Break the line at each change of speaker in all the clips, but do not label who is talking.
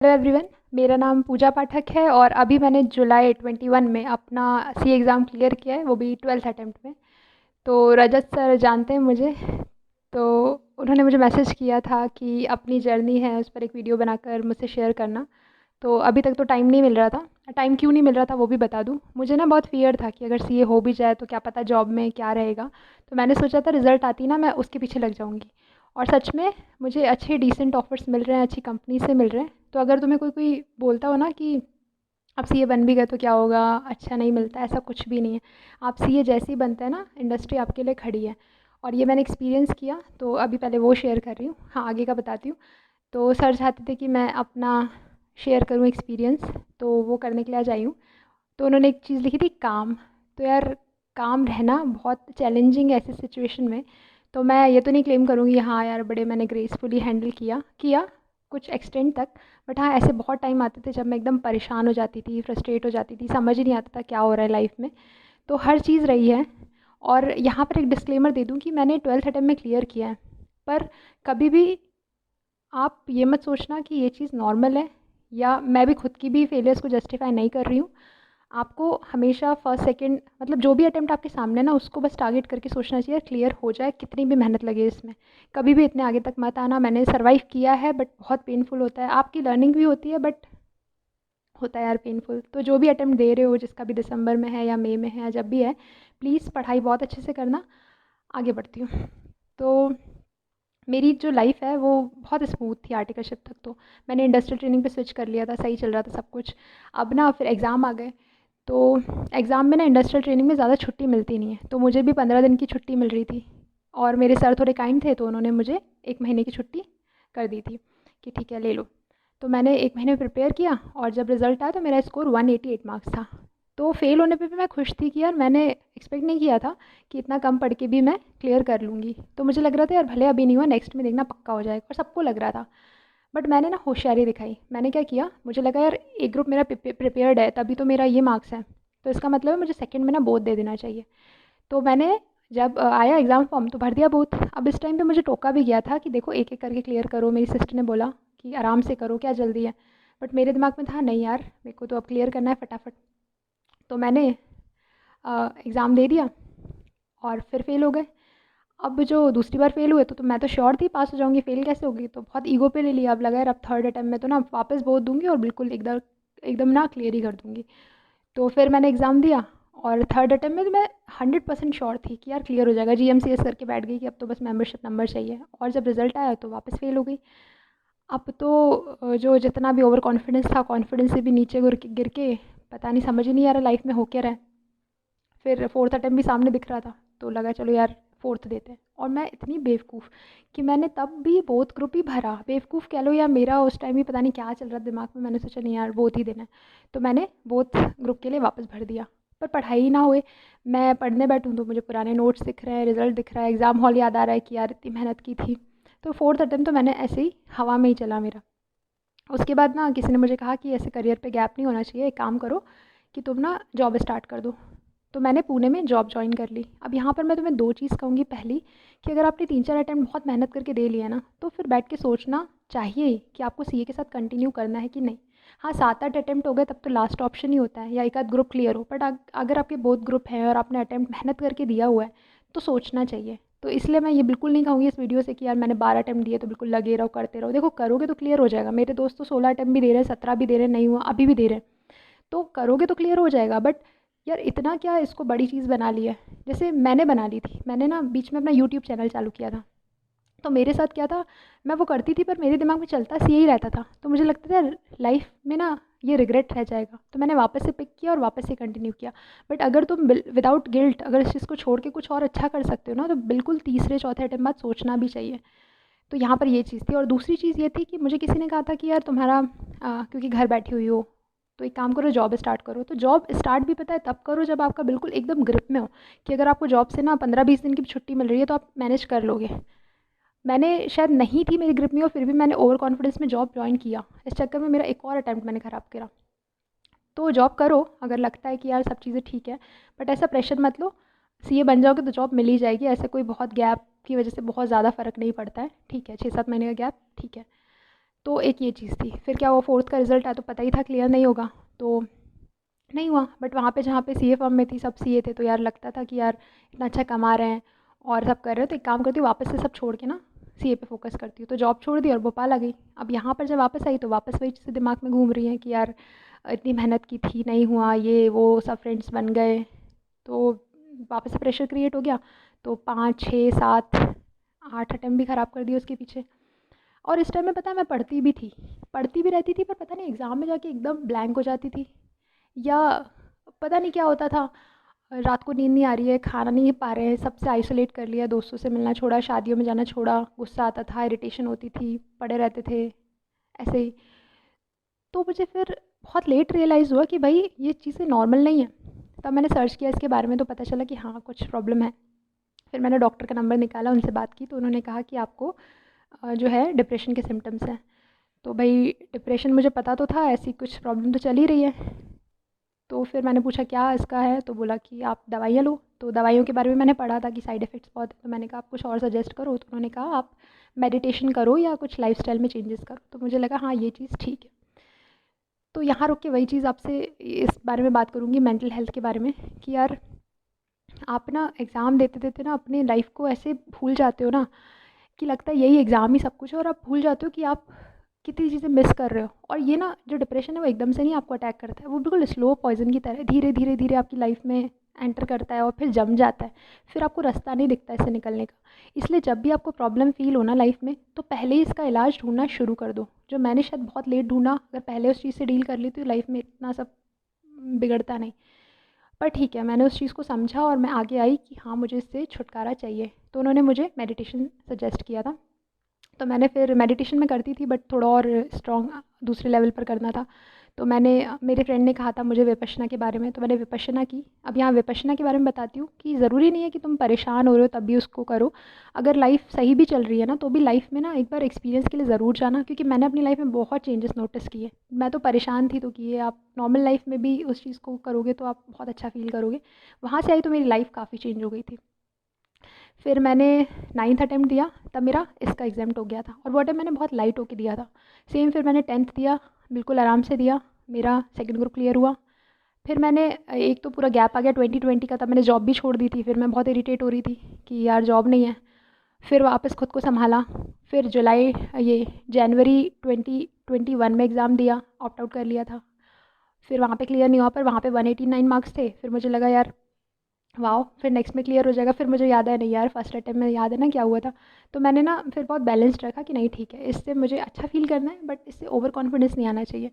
Hello everyone. मेरा नाम पूजा पाठक है और अभी मैंने जुलाई 21 में अपना सी एग्ज़ाम क्लियर किया है, वो भी 12th अटेम्प्ट में। तो रजत सर जानते हैं मुझे, तो उन्होंने मुझे मैसेज किया था कि अपनी जर्नी है उस पर एक वीडियो बनाकर मुझसे शेयर करना। तो अभी तक तो टाइम नहीं मिल रहा था। टाइम क्यों नहीं मिल रहा था वो भी बता दूँ। मुझे ना बहुत फ़ियर था कि अगर सीए हो भी जाए तो क्या पता जॉब में क्या रहेगा। तो मैंने सोचा था रिज़ल्ट आती ना मैं उसके पीछे लग जाऊँगी। और सच में मुझे अच्छे डिसेंट ऑफ़र्स मिल रहे हैं, अच्छी कंपनी से मिल रहे हैं। तो अगर तुम्हें कोई कोई बोलता हो ना कि आप सीए बन भी गए तो क्या होगा, अच्छा नहीं मिलता, ऐसा कुछ भी नहीं है। आप सीए जैसे ही बनते हैं ना, इंडस्ट्री आपके लिए खड़ी है। और ये मैंने एक्सपीरियंस किया, तो अभी पहले वो शेयर कर रही हूँ। हाँ, आगे का बताती हूँ। तो सर चाहते थे कि मैं अपना शेयर करूँ एक्सपीरियंस, तो वो करने के लिए आज आई हूँ। तो उन्होंने एक चीज़ लिखी थी, काम। तो यार, काम रहना बहुत चैलेंजिंग है ऐसी सिचुएशन में। तो मैं ये तो नहीं क्लेम करूँगी हाँ यार बड़े मैंने ग्रेसफुली हैंडल किया किया कुछ एक्सटेंड तक। बट हाँ, ऐसे बहुत टाइम आते थे जब मैं एकदम परेशान हो जाती थी, फ्रस्ट्रेट हो जाती थी, समझ ही नहीं आता था क्या हो रहा है लाइफ में। तो हर चीज़ रही है। और यहाँ पर एक डिस्क्लेमर दे दूँ कि मैंने 12th अटेम्प्ट में क्लियर किया है। पर कभी भी आप ये मत सोचना कि ये चीज़ नॉर्मल है, या मैं भी खुद की भी फेलियर्स को जस्टिफाई नहीं कर रही हूँ। आपको हमेशा फर्स्ट सेकंड मतलब जो भी अटेम्प्ट आपके सामने ना उसको बस टारगेट करके सोचना चाहिए, क्लियर हो जाए कितनी भी मेहनत लगे इसमें। कभी भी इतने आगे तक मत आना। मैंने सर्वाइव किया है बट बहुत पेनफुल होता है, आपकी लर्निंग भी होती है बट होता है यार पेनफुल। तो जो भी अटेम्प्ट दे रहे हो, जिसका भी दिसंबर में है या मई में है या जब भी है, प्लीज़ पढ़ाई बहुत अच्छे से करना। आगे बढ़ती हूँ। तो मेरी जो लाइफ़ है वो बहुत स्मूथ थी आर्टिकलशिप तक। तो मैंने इंडस्ट्रियल ट्रेनिंग पे स्विच कर लिया था, सही चल रहा था सब कुछ। अब ना फिर एग्ज़ाम आ गए। तो एग्ज़ाम में ना इंडस्ट्रियल ट्रेनिंग में ज़्यादा छुट्टी मिलती नहीं है, तो मुझे भी 15 दिन की छुट्टी मिल रही थी। और मेरे सर थोड़े काइंड थे, तो उन्होंने मुझे 1 महीने की छुट्टी कर दी थी कि ठीक है ले लो। तो मैंने 1 महीने प्रिपेयर किया और जब रिज़ल्ट आया तो मेरा स्कोर 188 मार्क्स था। तो फेल होने पे भी मैं खुश थी कि यार मैंने एक्सपेक्ट नहीं किया था कि इतना कम पढ़ के भी मैं क्लियर कर लूँगी। तो मुझे लग रहा था यार भले अभी नहीं हुआ, नेक्स्ट में देखना पक्का हो जाएगा, और सबको लग रहा था। बट मैंने ना होशियारी दिखाई। मैंने क्या किया, मुझे लगा यार एक ग्रुप मेरा प्रिपेयर्ड है तभी तो मेरा ये मार्क्स है, तो इसका मतलब है मुझे सेकंड में ना बोथ दे देना चाहिए। तो मैंने जब आया एग्ज़ाम फॉर्म तो भर दिया बोथ। अब इस टाइम पे मुझे टोका भी गया था कि देखो एक एक करके क्लियर करो। मेरी सिस्टर ने बोला कि आराम से करो, क्या जल्दी है। बट मेरे दिमाग में था नहीं यार, मेरे को तो अब क्लियर करना है फटाफट। तो मैंने एग्ज़ाम दे दिया और फिर फेल हो गए। अब जो दूसरी बार फेल हुए तो मैं तो श्योर थी पास हो जाऊँगी, फेल कैसे होगी। तो बहुत ईगो पे ले लिया। अब लगा यार अब थर्ड अटेम्प्ट में तो ना वापस बोल दूँगी और बिल्कुल एकदम एकदम ना क्लियर ही कर दूँगी। तो फिर मैंने एग्ज़ाम दिया और थर्ड अटेम्प्ट में तो मैं 100% श्योर थी कि यार क्लियर हो जाएगा। जीएमसीएस करके बैठ गई कि अब तो बस मेंबरशिप नंबर चाहिए। और जब रिज़ल्ट आया तो वापस फेल हो गई। अब तो जो जितना भी ओवर कॉन्फिडेंस था, कॉन्फिडेंस से भी नीचे गिर के पता नहीं, समझ ही नहीं आ रहा लाइफ में हो क्या रहा है। फिर फोर्थ अटेम्प्ट भी सामने दिख रहा था, तो लगा चलो यार फोर्थ देते हैं। और मैं इतनी बेवकूफ़ कि मैंने तब भी बोथ ग्रुप ही भरा। बेवकूफ़ कह लो या मेरा उस टाइम ही पता नहीं क्या चल रहा दिमाग में, मैंने सोचा नहीं यार बोथ ही देना है। तो मैंने बोथ ग्रुप के लिए वापस भर दिया। पर पढ़ाई ही ना हुए। मैं पढ़ने बैठूँ तो मुझे पुराने नोट्स दिख रहे हैं, रिजल्ट दिख रहा है, एग्ज़ाम हॉल याद आ रहा है कि यार इतनी मेहनत की थी। तो फोर्थ अटेम्प्ट तो मैंने ऐसे ही हवा में ही चला मेरा। उसके बाद ना किसी ने मुझे कहा कि ऐसे करियर पे गैप नहीं होना चाहिए, एक काम करो कि तुम ना जॉब स्टार्ट कर दो। तो मैंने पुणे में जॉब जॉइन कर ली। अब यहाँ पर मैं तुम्हें दो चीज़ कहूँगी। पहली कि अगर आपने 3-4 अटेम्प्ट बहुत मेहनत करके दे लिया ना, तो फिर बैठ के सोचना चाहिए ही कि आपको सीए के साथ कंटिन्यू करना है कि नहीं। हाँ, 7-8 अटेम्प्ट हो गए तब तो लास्ट ऑप्शन ही होता है, या एक आध ग्रुप क्लियर हो। बट अगर आपके बहुत ग्रुप हैं और आपने अटेम्प्ट मेहनत करके दिया हुआ है तो सोचना चाहिए। तो इसलिए मैं ये बिल्कुल नहीं कहूँगी इस वीडियो से कि यार मैंने 12 अटेम्प्ट दिए तो बिल्कुल लगे रहो करते रहो। देखो करोगे तो क्लियर हो जाएगा। मेरे दोस्त तो 16 अटेम्प्ट भी दे रहे हैं, 17 भी दे रहे हैं, नहीं हुआ अभी भी दे रहे हैं। तो करोगे तो क्लियर हो जाएगा। बट यार इतना क्या इसको बड़ी चीज़ बना ली है। जैसे मैंने बना ली थी, मैंने ना बीच में अपना यूट्यूब चैनल चालू किया था। तो मेरे साथ क्या था, मैं वो करती थी पर मेरे दिमाग में चलता सी ही रहता था। तो मुझे लगता था लाइफ में ना ये रिग्रेट रह जाएगा। तो मैंने वापस से पिक किया और वापस से कंटिन्यू किया। बट अगर तुम विदाउट गिल्ट अगर इस चीज़ को छोड़ के कुछ और अच्छा कर सकते हो ना, तो बिल्कुल तीसरे चौथे अटेम्प्ट बाद सोचना भी चाहिए। तो यहाँ पर ये चीज़ थी। और दूसरी चीज़ ये थी कि मुझे किसी ने कहा था कि यार तुम्हारा क्योंकि घर बैठी हुई हो तो एक काम करो जॉब स्टार्ट करो। तो जॉब स्टार्ट भी पता है तब करो जब आपका बिल्कुल एकदम ग्रिप में हो, कि अगर आपको जॉब से ना 15-20 दिन की भी छुट्टी मिल रही है तो आप मैनेज कर लोगे। मैंने शायद नहीं थी मेरी ग्रिप में और फिर भी मैंने ओवर कॉन्फिडेंस में जॉब ज्वाइन किया। इस चक्कर में मेरा एक और अटैम्प्ट मैंने ख़राब करा। तो जॉब करो अगर लगता है कि यार सब चीज़ें ठीक है। बट ऐसा प्रेशर मत लो। सीए बन जाओगे तो जॉब मिल ही जाएगी। ऐसे कोई बहुत गैप की वजह से बहुत ज़्यादा फ़र्क नहीं पड़ता है। ठीक है, 6-7 महीने का गैप ठीक है। तो एक ये चीज़ थी। फिर क्या हुआ, 4th का रिज़ल्ट आया तो पता ही था क्लियर नहीं होगा, तो नहीं हुआ। बट वहाँ पे जहाँ पे सीए फर्म में थी, सब सीए थे, तो यार लगता था कि यार इतना अच्छा कमा रहे हैं और सब कर रहे हैं, तो एक काम करती हूँ वापस से सब छोड़ के ना सीए पे फोकस करती हूँ। तो जॉब छोड़ दी और भोपाल आ गई। अब यहाँ पर जब वापस आई तो वापस वही चीज़ें दिमाग में घूम रही हैं कि यार इतनी मेहनत की थी, नहीं हुआ, ये वो सब फ्रेंड्स बन गए, तो वापस से प्रेशर क्रिएट हो गया। तो 5 6 7 8 अटेम्प्ट भी ख़राब कर दिए उसके पीछे। और इस टाइम में पता है मैं पढ़ती भी थी, पढ़ती भी रहती थी, पर पता नहीं एग्ज़ाम में जाके एकदम ब्लैंक हो जाती थी, या पता नहीं क्या होता था। रात को नींद नहीं आ रही है, खाना नहीं पा रहे हैं, सबसे आइसोलेट कर लिया, दोस्तों से मिलना छोड़ा, शादियों में जाना छोड़ा, गुस्सा आता था, इरिटेशन होती थी, पड़े रहते थे ऐसे ही। तो मुझे फिर बहुत लेट रियलाइज़ हुआ कि भाई ये चीज़ें नॉर्मल नहीं है। तब मैंने सर्च किया इसके बारे में, तो पता चला कि हाँ कुछ प्रॉब्लम है। फिर मैंने डॉक्टर का नंबर निकाला, उनसे बात की, तो उन्होंने कहा कि आपको जो है डिप्रेशन के सिम्टम्स हैं। तो भाई डिप्रेशन मुझे पता तो था, ऐसी कुछ प्रॉब्लम तो चल ही रही है। तो फिर मैंने पूछा क्या इसका है, तो बोला कि आप दवाइयाँ लो। तो दवाइयों के बारे में मैंने पढ़ा था कि साइड इफ़ेक्ट्स बहुत है, तो मैंने कहा आप कुछ और सजेस्ट करो। तो उन्होंने कहा आप मेडिटेशन करो या कुछ लाइफ़स्टाइल में चेंजेस करो। तो मुझे लगा हाँ ये चीज़ ठीक है। तो यहाँ रुक के वही चीज़ आपसे इस बारे में बात करूँगी, मेंटल हेल्थ के बारे में, कि यार आप ना एग्ज़ाम देते देते ना अपनी लाइफ को ऐसे भूल जाते हो ना, कि लगता है यही एग्ज़ाम ही सब कुछ है, और आप भूल जाते हो कि आप कितनी चीज़ें मिस कर रहे हो। और ये ना जो डिप्रेशन है वो एकदम से नहीं आपको अटैक करता है, वो बिल्कुल स्लो पॉइजन की तरह धीरे धीरे धीरे आपकी लाइफ में एंटर करता है और फिर जम जाता है। फिर आपको रास्ता नहीं दिखता इससे निकलने का। इसलिए जब भी आपको प्रॉब्लम फील हो ना लाइफ में, तो पहले ही इसका इलाज ढूंढना शुरू कर दो, जो मैंने शायद बहुत लेट ढूंढा। अगर पहले उस चीज़ से डील कर ली तो लाइफ में इतना सब बिगड़ता नहीं। पर ठीक है, मैंने उस चीज़ को समझा और मैं आगे आई कि हाँ मुझे इससे छुटकारा चाहिए। तो उन्होंने मुझे मेडिटेशन सजेस्ट किया था। तो मैंने फिर मेडिटेशन में करती थी, बट थोड़ा और स्ट्रॉन्ग दूसरे लेवल पर करना था। तो मैंने मेरे फ्रेंड ने कहा था मुझे विपश्यना के बारे में, तो मैंने विपश्यना की। अब यहाँ विपश्यना के बारे में बताती हूँ कि ज़रूरी नहीं है कि तुम परेशान हो रहे हो तब भी उसको करो। अगर लाइफ सही भी चल रही है ना, तो भी लाइफ में ना एक बार एक्सपीरियंस के लिए ज़रूर जाना, क्योंकि मैंने अपनी लाइफ में बहुत चेंजेस नोटिस किए। मैं तो परेशान थी तो किए, आप नॉर्मल लाइफ में भी उस चीज़ को करोगे तो आप बहुत अच्छा फील करोगे। वहाँ से आई तो मेरी लाइफ काफ़ी चेंज हो गई थी। फिर मैंने 9th अटेम्प्ट दिया, तब मेरा इसका एग्ज़ाम्प्ट हो गया था, और वो अटेम्प्ट मैंने बहुत लाइट होके दिया था। सेम फिर मैंने 10th दिया, बिल्कुल आराम से दिया, मेरा सेकंड ग्रुप क्लियर हुआ। फिर मैंने एक तो पूरा गैप आ गया 2020 का, तब मैंने जॉब भी छोड़ दी थी। फिर मैं बहुत इरिटेट हो रही थी कि यार जॉब नहीं है। फिर वापस खुद को संभाला। फिर जुलाई ये जनवरी 2021 में एग्ज़ाम दिया, ऑप्ट आउट कर लिया था। फिर वहाँ पे क्लियर नहीं हुआ, पर वहाँ पे 189 मार्क्स थे। फिर मुझे लगा यार वाओ, फिर नेक्स्ट में क्लियर हो जाएगा। फिर मुझे याद आया नहीं यार फर्स्ट अटेम्प्ट में याद है ना क्या हुआ था। तो मैंने ना फिर बहुत बैलेंस्ड रखा कि नहीं ठीक है, इससे मुझे अच्छा फील करना है, बट इससे ओवर कॉन्फिडेंस नहीं आना चाहिए।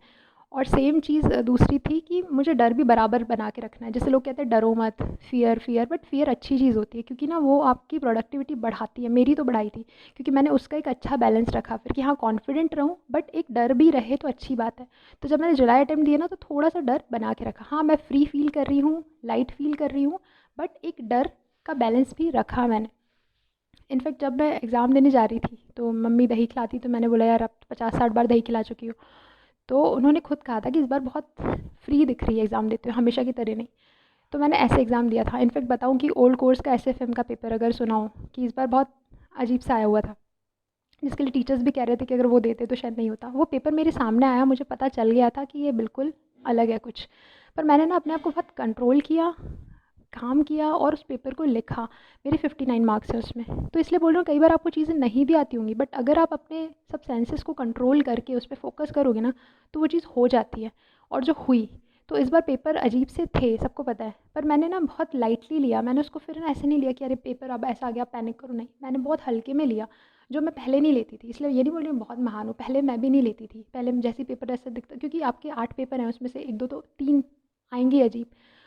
और सेम चीज़ दूसरी थी कि मुझे डर भी बराबर बना के रखना है। जैसे लोग कहते हैं डरो मत, फियर फियर, बट फियर अच्छी चीज़ होती है, क्योंकि ना वो आपकी प्रोडक्टिविटी बढ़ाती है। मेरी तो बढ़ाई थी, क्योंकि मैंने उसका एक अच्छा बैलेंस रखा फिर कि हाँ कॉन्फिडेंट रहूँ बट एक डर भी रहे तो अच्छी बात है। तो जब मैंने जुलाई अटेम्प्ट दिया ना, तो थोड़ा सा डर बना के रखा। हाँ मैं फ्री फील कर रही हूँ, लाइट फील कर रही हूँ, बट एक डर का बैलेंस भी रखा मैंने। इनफैक्ट जब मैं एग्ज़ाम देने जा रही थी तो मम्मी दही खिलाती, तो मैंने बोला यार अब 50 60 बार दही खिला चुकी हूँ। तो उन्होंने खुद कहा था कि इस बार बहुत फ्री दिख रही है एग्ज़ाम देते हुए, हमेशा की तरह नहीं। तो मैंने ऐसे एग्ज़ाम दिया था। इनफैक्ट बताऊँ कि ओल्ड कोर्स का एसएफएम का पेपर अगर सुना हो, कि इस बार बहुत अजीब सा आया हुआ था, जिसके लिए टीचर्स भी कह रहे थे कि अगर वो देते तो शायद नहीं होता। वो पेपर मेरे सामने आया, मुझे पता चल गया था कि ये बिल्कुल अलग है कुछ। पर मैंने ना अपने आप को बहुत कंट्रोल किया, काम किया और उस पेपर को लिखा। मेरे 59 मार्क्स हैं उसमें। तो इसलिए बोल रही हूँ कई बार आपको चीज़ें नहीं भी आती होंगी, बट अगर आप अपने सब सेंसेस को कंट्रोल करके उस पे फ़ोकस करोगे ना, तो वो चीज़ हो जाती है। और जो हुई, तो इस बार पेपर अजीब से थे, सबको पता है, पर मैंने ना बहुत लाइटली लिया। मैंने उसको फिर ना ऐसे नहीं लिया कि अरे पेपर अब ऐसा आ गया पैनिक करो, नहीं, मैंने बहुत हल्के में लिया, जो मैं पहले नहीं लेती थी। इसलिए ये नहीं बोल रही हूँ बहुत महान हूँ, पहले मैं भी नहीं लेती थी। पहले जैसे पेपर ऐसे दिखता, क्योंकि आपके 8 पेपर हैं, उसमें से 1 2 तो 3 आएँगे अजीब,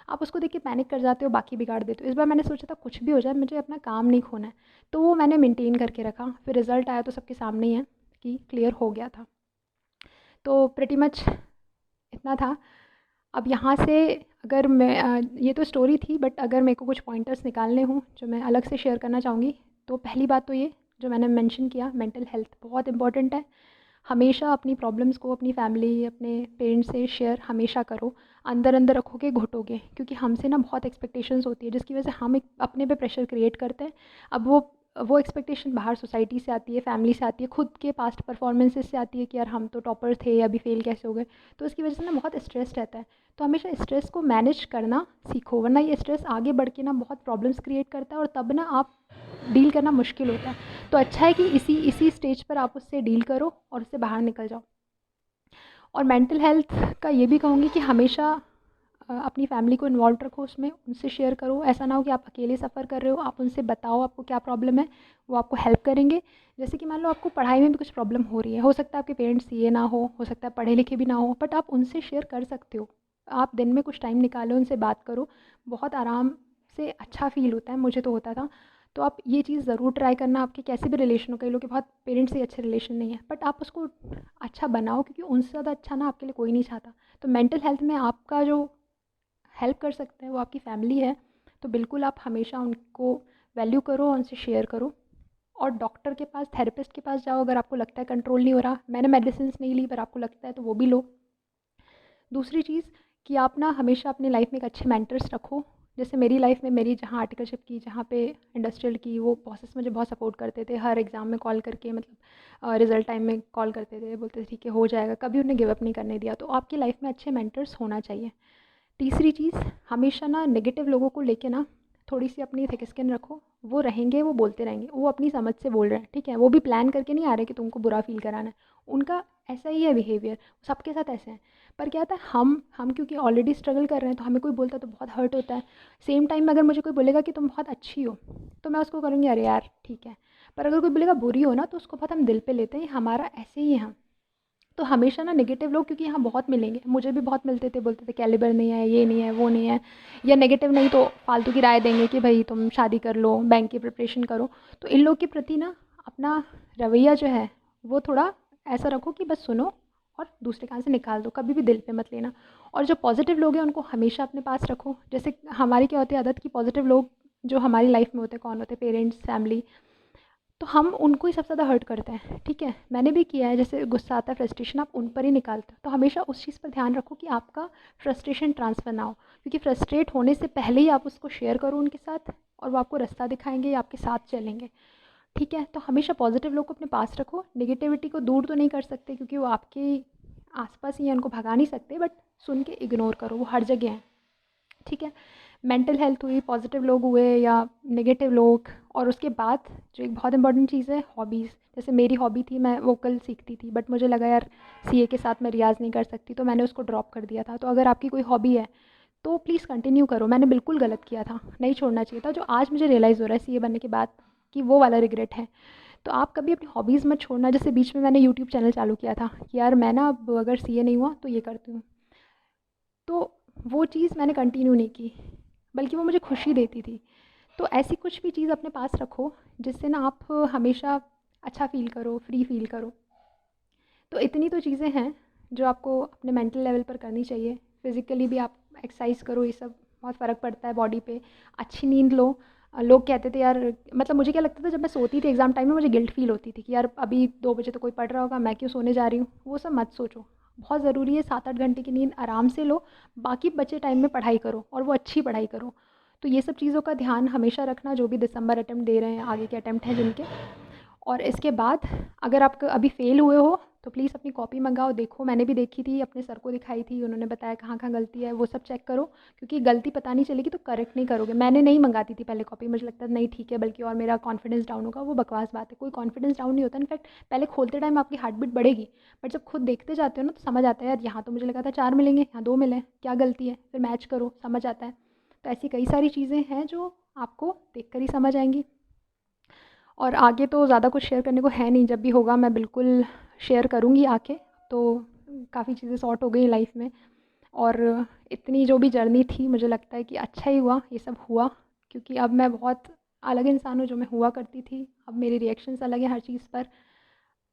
आप उसको देख के पैनिक कर जाते हो, बाकी बिगाड़ देते हो। इस बार मैंने सोचा था कुछ भी हो जाए मुझे अपना काम नहीं खोना है, तो वो मैंने मेंटेन करके रखा। फिर रिज़ल्ट आया तो सबके सामने ही है कि क्लियर हो गया था। तो प्रेटी मच इतना था। अब यहाँ से अगर मैं ये तो स्टोरी थी, बट अगर मेरे को कुछ पॉइंटर्स निकालने हों जो मैं अलग से शेयर करना चाहूँगी, तो पहली बात तो ये जो मैंने मेंशन किया, मेंटल हेल्थ बहुत इंपॉर्टेंट है। हमेशा अपनी प्रॉब्लम्स को अपनी फैमिली, अपने पेरेंट्स से शेयर हमेशा करो। अंदर अंदर रखोगे, घुटोगे, क्योंकि हमसे ना बहुत एक्सपेक्टेशंस होती है, जिसकी वजह से हम एक अपने पे प्रेशर क्रिएट करते हैं। अब वो वो एक्सपेक्टेशन बाहर सोसाइटी से आती है, फैमिली से आती है, खुद के पास्ट परफॉर्मेंसेस से आती है कि यार हम तो टॉपर थे, अभी फेल कैसे हो गए। तो इसकी वजह से ना बहुत स्ट्रेस रहता है। तो हमेशा स्ट्रेस को मैनेज करना सीखो, वरना ये स्ट्रेस आगे बढ़ के ना बहुत प्रॉब्लम्स क्रिएट करता है और तब ना आप डील करना मुश्किल होता है। तो अच्छा है कि इसी इसी स्टेज पर आप उससे डील करो और उससे बाहर निकल जाओ। और मेंटल हेल्थ का ये भी कहूँगी कि हमेशा अपनी फैमिली को इन्वॉल्व रखो उसमें, उनसे शेयर करो। ऐसा ना हो कि आप अकेले सफ़र कर रहे हो, आप उनसे बताओ आपको क्या प्रॉब्लम है, वो आपको हेल्प करेंगे। जैसे कि मान लो आपको पढ़ाई में भी कुछ प्रॉब्लम हो रही है, हो सकता है आपके पेरेंट्स सीए ना हो सकता है पढ़े लिखे भी ना हो, बट आप उनसे शेयर कर सकते हो। आप दिन में कुछ टाइम निकालो, उनसे बात करो, बहुत आराम से अच्छा फ़ील होता है, मुझे तो होता था। तो आप ये चीज़ ज़रूर ट्राई करना। आपके कैसे भी रिलेशन हो, कई लोग के बहुत पेरेंट्स से अच्छे रिलेशन नहीं है, बट आप उसको अच्छा बनाओ, क्योंकि उनसे ज़्यादा अच्छा ना आपके लिए कोई नहीं चाहता। तो मेंटल हेल्थ में आपका जो हेल्प कर सकते हैं वो आपकी फैमिली है। तो बिल्कुल आप हमेशा उनको वैल्यू करो, उनसे शेयर करो। और डॉक्टर के पास, थेरेपिस्ट के पास जाओ अगर आपको लगता है कंट्रोल नहीं हो रहा। मैंने मेडिसिन नहीं ली, पर आपको लगता है तो वो भी लो। दूसरी चीज़ कि आप ना हमेशा अपनी लाइफ में एक अच्छे मेंटर्स रखो। जैसे मेरी लाइफ में, मेरी जहाँ आर्टिकलशिप की, जहाँ पे इंडस्ट्रियल की, वो बॉसेस मुझे बहुत सपोर्ट करते थे। हर एग्ज़ाम में कॉल करके, मतलब रिज़ल्ट टाइम में कॉल करते थे, बोलते थे ठीक है हो जाएगा, कभी उन्हें गिव अप नहीं करने दिया। तो आपकी लाइफ में अच्छे मेंटर्स होना चाहिए। तीसरी चीज़, हमेशा ना नेगेटिव लोगों को लेके ना थोड़ी सी अपनी थिक स्किन रखो। वो रहेंगे, वो बोलते रहेंगे, वो अपनी समझ से बोल रहे हैं, ठीक है, वो भी प्लान करके नहीं आ रहे कि तुमको बुरा फील कराना है। उनका ऐसा ही है बिहेवियर, सबके साथ ऐसे हैं। पर क्या होता है, हम क्योंकि ऑलरेडी स्ट्रगल कर रहे हैं, तो हमें कोई बोलता है तो बहुत हर्ट होता है। सेम टाइम में अगर मुझे कोई बोलेगा कि तुम बहुत अच्छी हो, तो मैं उसको करूँगी अरे यार ठीक है। पर अगर कोई बोलेगा बुरी हो ना, तो उसको बहुत हम दिल पे लेते हैं, हमारा ऐसे ही है हम। तो हमेशा ना नेगेटिव लोग, क्योंकि यहाँ बहुत मिलेंगे, मुझे भी बहुत मिलते थे, बोलते थे कैलिबर नहीं है, ये नहीं है, वो नहीं है, या नेगेटिव नहीं तो फालतू की राय देंगे कि भाई तुम शादी कर लो, बैंक की प्रिपरेशन करो। तो इन लोग के प्रति ना अपना रवैया जो है वो थोड़ा ऐसा रखो कि बस सुनो और दूसरे कान से निकाल दो, कभी भी दिल पे मत लेना। और जो पॉजिटिव लोग हैं उनको हमेशा अपने पास रखो। जैसे हमारी क्या होती है आदत, कि पॉजिटिव लोग जो हमारी लाइफ में होते हैं, कौन होते हैं, पेरेंट्स, फैमिली, तो हम उनको ही सबसे ज़्यादा हर्ट करते हैं, ठीक है। मैंने भी किया है, जैसे गुस्सा आता है, फ्रस्ट्रेशन आप उन पर ही निकालते हो। तो हमेशा उस चीज़ पर ध्यान रखो कि आपका फ्रस्ट्रेशन ट्रांसफ़र ना हो, क्योंकि फ्रस्ट्रेट होने से पहले ही आप उसको शेयर करो उनके साथ, और वो आपको रास्ता दिखाएंगे, आपके साथ चलेंगे, ठीक है। तो हमेशा पॉजिटिव लोग को अपने पास रखो। नेगेटिविटी को दूर तो नहीं कर सकते, क्योंकि वो आपके आसपास ही हैं, उनको भगा नहीं सकते, बट सुन के इग्नोर करो, वो हर जगह हैं, ठीक है। मेंटल हेल्थ हुई, पॉजिटिव लोग हुए या नेगेटिव लोग। और उसके बाद जो एक बहुत इंपॉर्टेंट चीज़ है, हॉबीज़। जैसे मेरी हॉबी थी, मैं वोकल सीखती थी, बट मुझे लगा यार सीए के साथ मैं रियाज़ नहीं कर सकती, तो मैंने उसको ड्रॉप कर दिया था। तो अगर आपकी कोई हॉबी है तो प्लीज़ कंटिन्यू करो। मैंने बिल्कुल गलत किया था, नहीं छोड़ना चाहिए था, जो आज मुझे रियलाइज़ हो रहा है सीए बनने के बाद कि वो वाला रिग्रेट है। तो आप कभी अपनी हॉबीज़ मत छोड़ना। जैसे बीच में मैंने यूट्यूब चैनल चालू किया था कि यार मैं ना अब अगर सीए नहीं हुआ तो ये करती हूँ, तो वो चीज़ मैंने कंटिन्यू नहीं की, बल्कि वो मुझे खुशी देती थी। तो ऐसी कुछ भी चीज़ अपने पास रखो जिससे ना आप हमेशा अच्छा फ़ील करो, फ्री फ़ील करो। तो इतनी तो चीज़ें हैं जो आपको अपने मेंटल लेवल पर करनी चाहिए। फ़िज़िकली भी आप एक्सरसाइज करो, ये सब बहुत फ़र्क पड़ता है बॉडी पे। अच्छी नींद लो। लोग कहते थे यार, मतलब मुझे क्या लगता था जब मैं सोती थी एग्ज़ाम टाइम में, मुझे गिल्ट फ़ील होती थी कि यार अभी 2 बजे तो कोई पढ़ रहा होगा, मैं क्यों सोने जा रही हूँ। वो सब मत सोचो, बहुत ज़रूरी है 7-8 घंटे की नींद आराम से लो। बाकी बचे टाइम में पढ़ाई करो, और वो अच्छी पढ़ाई करो। तो ये सब चीज़ों का ध्यान हमेशा रखना, जो भी दिसंबर अटेम्प्ट दे रहे हैं, आगे के अटेम्प्ट हैं जिनके। और इसके बाद अगर आप अभी फ़ेल हुए हो तो प्लीज़ अपनी कॉपी मंगाओ, देखो। मैंने भी देखी थी, अपने सर को दिखाई थी, उन्होंने बताया कहाँ कहाँ गलती है, वो सब चेक करो। क्योंकि गलती पता नहीं चलेगी तो करेक्ट नहीं करोगे। मैंने नहीं मंगाती थी पहले कॉपी, मुझे लगता था नहीं ठीक है, बल्कि और मेरा कॉन्फिडेंस डाउन होगा। वो बकवास बात है, कोई कॉन्फिडेंस डाउन नहीं होता। इनफैक्ट पहले खोलते टाइम आपकी हार्ट बीट बढ़ेगी, बट जब खुद देखते जाते हो ना तो समझ आता है यार यहाँ तो मुझे लगा था 4 मिलेंगे, यहाँ 2 मिले, क्या गलती है, फिर मैच करो, समझ आता है। तो ऐसी कई सारी चीज़ें हैं जो आपको देख कर ही समझ आएंगी। और आगे तो ज़्यादा कुछ शेयर करने को है नहीं, जब भी होगा मैं बिल्कुल शेयर करूँगी आके। तो काफ़ी चीज़ें सॉर्ट हो गई लाइफ में। और इतनी जो भी जर्नी थी, मुझे लगता है कि अच्छा ही हुआ ये सब हुआ, क्योंकि अब मैं बहुत अलग इंसान हूँ जो मैं हुआ करती थी। अब मेरे रिएक्शंस अलग हैं हर चीज़ पर।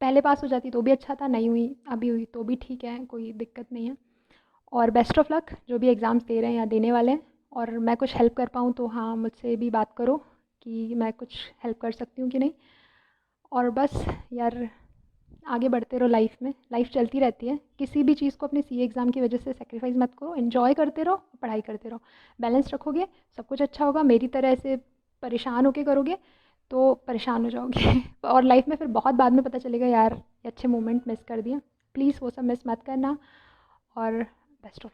पहले पास हो जाती तो भी अच्छा था, नहीं हुई अभी हुई तो भी ठीक है, कोई दिक्कत नहीं है। और बेस्ट ऑफ लक जो भी एग्ज़ाम्स दे रहे हैं या देने वाले हैं। और मैं कुछ हेल्प कर पाऊँ तो हाँ, मुझसे भी बात करो कि मैं कुछ हेल्प कर सकती हूँ कि नहीं। और बस यार, आगे बढ़ते रहो लाइफ में, लाइफ चलती रहती है। किसी भी चीज़ को अपने सीए एग्ज़ाम की वजह से सेक्रीफाइस मत करो, एंजॉय करते रहो, पढ़ाई करते रहो। बैलेंस रखोगे सब कुछ अच्छा होगा। मेरी तरह ऐसे परेशान होके करोगे तो परेशान हो जाओगे और लाइफ में फिर बहुत बाद में पता चलेगा यार ये अच्छे मोमेंट मिस कर दिए। प्लीज़ वो सब मिस मत करना और बेस्ट ऑफ